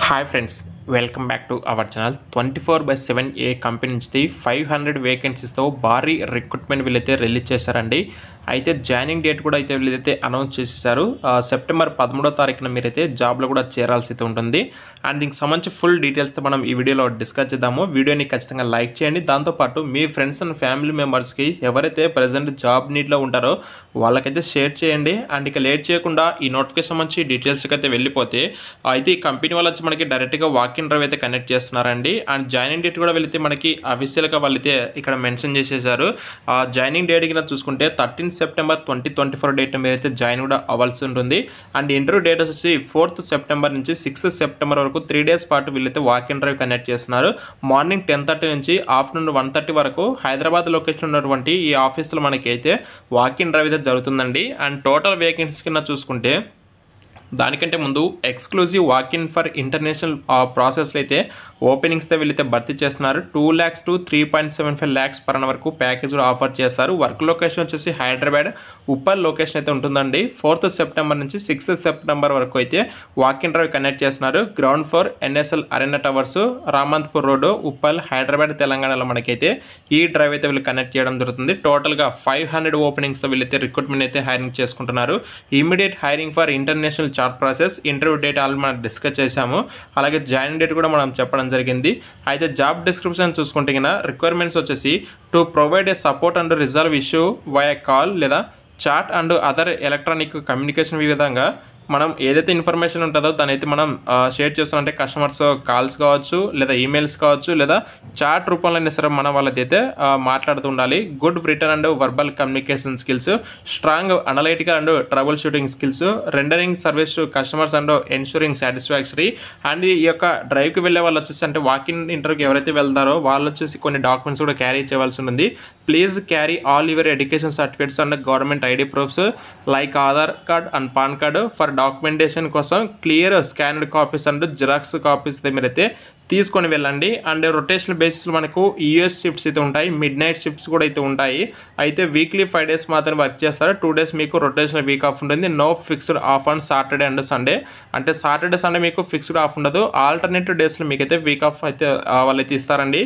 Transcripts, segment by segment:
Hi friends, welcome back to our channel. 24/7 A company నుంచి 500 వేకెన్సీస్తో భారీ recruitment వీళ్ళైతే release చేశారండి. అయితే జాయినింగ్ డేట్ కూడా అయితే వీళ్ళైతే అనౌన్స్ చేసేసారు. సెప్టెంబర్ 13వ తారీఖున మీరైతే జాబ్లో కూడా చేరాల్సి అయితే ఉంటుంది. అండ్ దీనికి సంబంధించి ఫుల్ డీటెయిల్స్తో మనం ఈ వీడియోలో డిస్కస్ చేద్దాము. వీడియోని ఖచ్చితంగా లైక్ చేయండి. దాంతోపాటు మీ ఫ్రెండ్స్ అండ్ ఫ్యామిలీ మెంబర్స్కి ఎవరైతే ప్రజెంట్ జాబ్ నీడ్లో ఉంటారో వాళ్ళకైతే షేర్ చేయండి. అండ్ ఇక లేట్ చేయకుండా ఈ నోటిఫికేషన్ సంబంధించి డీటెయిల్స్కి అయితే వెళ్ళిపోతే అయితే ఈ కంపెనీ వాళ్ళు వచ్చి మనకి డైరెక్ట్గా వాక్ ఇన్ డ్రైవ్ అయితే కనెక్ట్ చేస్తున్నారండి. అండ్ జాయినింగ్ డేట్ కూడా వెళితే మనకి అఫీషియల్గా వాళ్ళైతే ఇక్కడ మెన్షన్ చేసేసారు. జాయినింగ్ డేట్ కింద చూసుకుంటే 13 సెప్టెంబర్ 2024 డేట్ మీద అయితే జాయిన్ కూడా అవ్వాల్సి ఉంటుంది. అండ్ ఇంటర్వ్యూ డేట్ వచ్చేసి 4th సెప్టెంబర్ నుంచి 6th సెప్టెంబర్ వరకు 3 days పాటు వీళ్ళైతే వాక్ ఇన్ డ్రైవ్ కనెక్ట్ చేస్తున్నారు. మార్నింగ్ 10:30 నుంచి ఆఫ్టర్నూన్ 1:30 వరకు హైదరాబాద్ లొకేషన్ ఉన్నటువంటి ఈ ఆఫీస్లో మనకి అయితే వాక్ ఇన్ డ్రైవ్ అయితే జరుగుతుందండి. అండ్ టోటల్ వేకెన్సీ కింద చూసుకుంటే దానికంటే ముందు exclusive walk in for international ప్రాసెస్లో అయితే ఓపెనింగ్స్తో వీళ్ళైతే భర్తీ చేస్తున్నారు. 2 lakhs to 3.75 lakhs per annum వరకు ప్యాకేజ్ కూడా ఆఫర్ చేస్తారు. వర్క్ లొకేషన్ వచ్చేసి హైదరాబాద్ ఉప్పల్ లొకేషన్ అయితే ఉంటుందండి. 4th సెప్టెంబర్ నుంచి 6th సెప్టెంబర్ వరకు అయితే వాక్ ఇన్ డ్రైవ్ కనెక్ట్ చేస్తున్నారు. Ground floor NSL Arena Towers, Ramanthapur road, Uppal, Hyderabad, తెలంగాణలో మనకైతే ఈ డ్రైవ్ అయితే వీళ్ళు కనెక్ట్ చేయడం జరుగుతుంది. టోటల్గా 500 ఓపెనింగ్స్తో వీళ్ళైతే రిక్రూట్మెంట్ అయితే హైరింగ్ చేసుకుంటున్నారు. Immediate hiring for international chart process, interview date already మనం డిస్కస్ చేశాము. అలాగే జాయినింగ్ డేట్ కూడా మనం చెప్పడం జరిగింది. అయితే జాబ్ డిస్క్రిప్షన్ చూసుకుంటే కన్నా రిక్వైర్మెంట్స్ వచ్చేసి to provide a support and resolve issue via call లేదా chat and other electronic communication. ఈ విధంగా మనం ఏదైతే ఇన్ఫర్మేషన్ ఉంటుందో దానైతే మనం షేర్ చేస్తామంటే కస్టమర్స్ కాల్స్ కావచ్చు, లేదా ఈమెయిల్స్ కావచ్చు, లేదా చాట్ రూపంలో అయినా సరే మనం వాళ్ళైతే మాట్లాడుతూ ఉండాలి. Good return and verbal communication skills, strong analytical and trouble shooting skills, rendering service to customers and ensuring satisfactory. And ఈ యొక్క డ్రైవ్కి వెళ్ళే వాళ్ళు వచ్చేసి అంటే వాకిన్ ఇంటర్వ్యూకి ఎవరైతే వెళ్తారో వాళ్ళు వచ్చేసి కొన్ని డాక్యుమెంట్స్ కూడా క్యారీ చేయవలసి ఉంటుంది. Please carry all your education certificates and government ID proofs like Aadhaar card and PAN card. For documentation కోసం clear scanned copies and Xerox copies మీరైతే తీసుకొని వెళ్ళండి. అండ్ రొటేషనల్ బేసిస్లో మనకు యూఎస్ షిఫ్ట్స్ అయితే ఉంటాయి, మిడ్ నైట్ షిఫ్ట్స్ కూడా అయితే ఉంటాయి. అయితే వీక్లీ 5 days మాత్రమే వర్క్ చేస్తారు. 2 days మీకు రొటేషనల్ వీక్ ఆఫ్ ఉంటుంది. No fixed off on Saturday and Sunday. అంటే సాటర్డే సండే మీకు ఫిక్స్డ్ ఆఫ్ ఉండదు. ఆల్టర్నేటివ్ డేస్లో మీకైతే వీక్ ఆఫ్ అయితే వాళ్ళైతే ఇస్తారండి.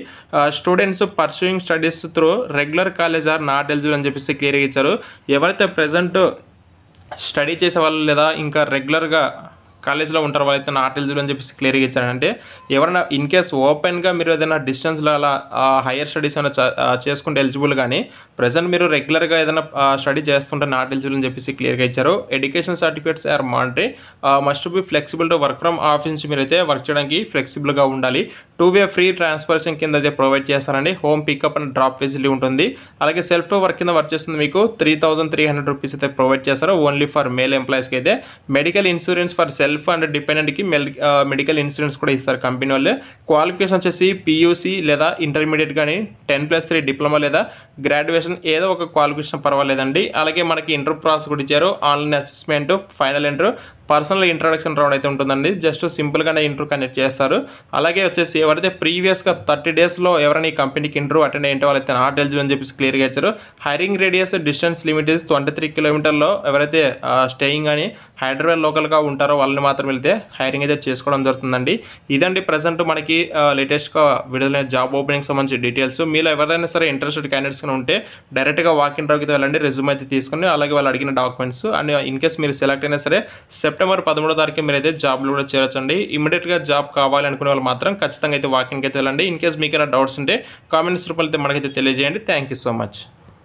Students pursuing studies through regular college are not eligible అని చెప్పేసి క్లియర్గా ఇచ్చారు. ఎవరైతే ప్రజెంట్ స్టడీ చేసే వాళ్ళు లేదా ఇంకా రెగ్యులర్గా కాలేజ్లో ఉంటారు వాళ్ళైతే నాట్ ఎలిజిబుల్ అని చెప్పేసి క్లియర్గా ఇచ్చారంటే ఎవరైనా ఇన్ కేస్ ఓపెన్గా మీరు ఏదైనా డిస్టెన్స్లో అలా హైయర్ స్టడీస్ ఏమైనా చేసుకుంటే ఎలిజిబుల్, కానీ ప్రజెంట్ మీరు రెగ్యులర్గా ఏదైనా స్టడీ చేస్తుంటే నాట్ ఎలిజిబుల్ అని చెప్పేసి క్లియర్గా ఇచ్చారు. Education certificates are mandatory, must be flexible to work from office నుంచి మీరైతే వర్క్ చేయడానికి ఫ్లెక్సిబుల్గా ఉండాలి. 2-way ఫ్రీ ట్రాన్స్ఫర్షన్ కింద అయితే ప్రొవైడ్ చేస్తారండి. Home pickup and drop facility ఉంటుంది. అలాగే సెల్ఫ్ టు వర్క్ కింద వర్క్ చేస్తుంది మీకు 3,300 రూపీస్ అయితే ప్రొవైడ్ చేస్తారు ఓన్లీ ఫర్ మేల్ ఎంప్లాయీస్కి. అయితే medical insurance for self and డిపెండెంట్కి మెడికల్ ఇన్సూరెన్స్ కూడా ఇస్తారు కంపెనీ వాళ్ళు. క్వాలిఫికేషన్ వచ్చేసి PUC లేదా ఇంటర్మీడియట్ కానీ 10+3 డిప్లొమా లేదా గ్రాడ్యుయేషన్ ఏదో ఒక క్వాలిఫికేషన్ పర్వాలేదండి. అలాగే మనకి ఇంటర్వ్యూ ప్రాసెస్ కూడా ఇచ్చారు. Online assessment, final interview, personal introduction round అయితే ఉంటుందండి. జస్ట్ సింపుల్గానే ఇంటర్వ్యూ కండక్ట్ చేస్తారు. అలాగే వచ్చేసి ఎవరైతే ప్రీవియస్గా 30 daysలో ఎవరైనా ఈ కంపెనీకి ఇంటర్వ్యూ అటెండ్ అయ్యే వాళ్ళైతే నాట్ ఎలిజిబుల్ అని చెప్పేసి క్లియర్గా ఇచ్చారు. Hiring radius distance limit is 23 kilometers. ఎవరైతే స్టేయింగ్ కానీ హైదరాబాద్ లోకల్గా ఉంటారో వాళ్ళని మాత్రం వెళ్తే హైరింగ్ అయితే చేసుకోవడం జరుగుతుందండి. ఇదండి ప్రజెంట్ మనకి లేటెస్ట్గా విడుదలైన జాబ్ ఓపెనింగ్ సంబంధించి డీటెయిల్స్. మీలో ఎవరైనా సరే ఇంట్రెస్టెడ్ క్యాండిడేట్స్ ఉంటే డైరెక్ట్గా వాక్ ఇన్ డ్రైవ్కి వెళ్ళండి, రెజ్యూమ్ అయితే తీసుకొని అలాగే వాళ్ళు అడిగిన డాక్యుమెంట్స్. అండ్ ఇన్ కేస్ మీరు సెలెక్ట్ అయినా సరే సెప్టెంబర్ 13వ తారీఖు మీరైతే జాబ్లో కూడా చేరొచ్చండి. ఇమీడియట్గా జాబ్ కావాలనుకునే వాళ్ళు మాత్రం ఖచ్చితంగా అయితే వాకింగ్కి అయితే వెళ్ళండి. ఇన్ కేస్ మీకైనా డౌట్స్ ఉంటే కామెంట్స్ రూపంలో అయితే మనకైతే తెలియజేయండి. Thank you so much.